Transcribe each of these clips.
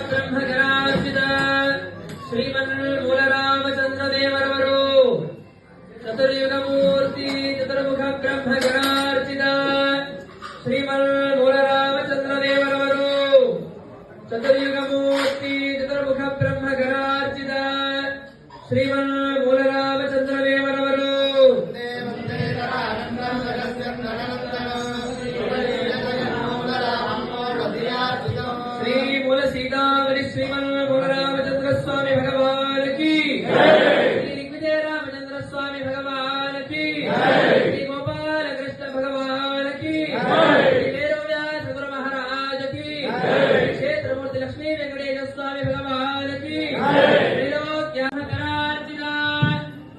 ಬ್ರಹ್ಮಗರಾರ್ಚಿತ ಶ್ರೀಮನ್ ಮೂಲರಾಮಚಂದ್ರ ದೇವರವರು ಚತುರ್ಯುಗ ಮೂರ್ತಿ ಚತುರ್ಮುಖ ಬ್ರಹ್ಮಗರಾರ್ಚಿತ ಶ್ರೀಮನ್ ಮೂಲರಾಮಚಂದ್ರ ದೇವರವರು ಚತುರ್ಯುಗ ಮೂರ್ತಿ ಚತುರ್ಮುಖ ಬ್ರಹ್ಮಗರಾರ್ಚಿತ ಶ್ರೀಮನ್ ಮೂಲರಾಮಚಂದ್ರ ದೇವರವರು श्री मूल सीतावली श्रीमन रामचंद्र स्वामी भगवान की श्री दिग्विजय रामचंद्र स्वामी भगवान की श्री गोपाल कृष्ण भगवान की श्री वेदव्यास गुरु महाराज की क्षेत्र मूर्ति लक्ष्मी वेंकटेश स्वामी भगवान की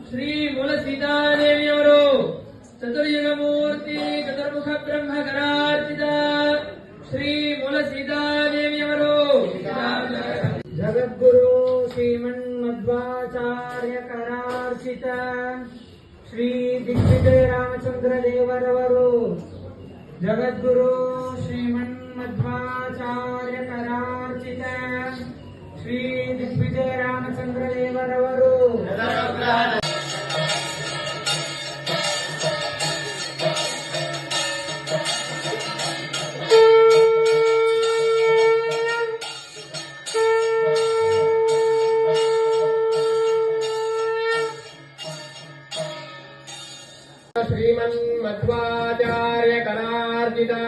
श्री मूल सीता देवियವರು ಚತುರ್ಯುಗ ಮೂರ್ತಿ ಚತುರ್ಮುಖ ಬ್ರಹ್ಮಗರಾರ್ಚಿತ ಶ್ರೀ ಮೂಲ ಸೀತಾದೇವಿಯವರು ಜಗದ್ಗುರು ಶ್ರೀಮನ್ಮಧ್ವಾಚಾರ್ಯ ಕರಾರ್ಚಿತ ಶ್ರೀ ದಿಗ್ವಿಜಯ ರಾಮಚಂದ್ರ ದೇವರವರು ಜಗದ್ಗುರು ಶ್ರೀಮನ್ಮಧ್ವಾಚಾರ್ಯ ಕರಾರ್ಚಿತ ಶ್ರೀ ದಿಗ್ವಿಜಯ ರಾಮಚಂದ್ರ ದೇವರವರು श्रीमन्मध्वाचार्य करार्चिता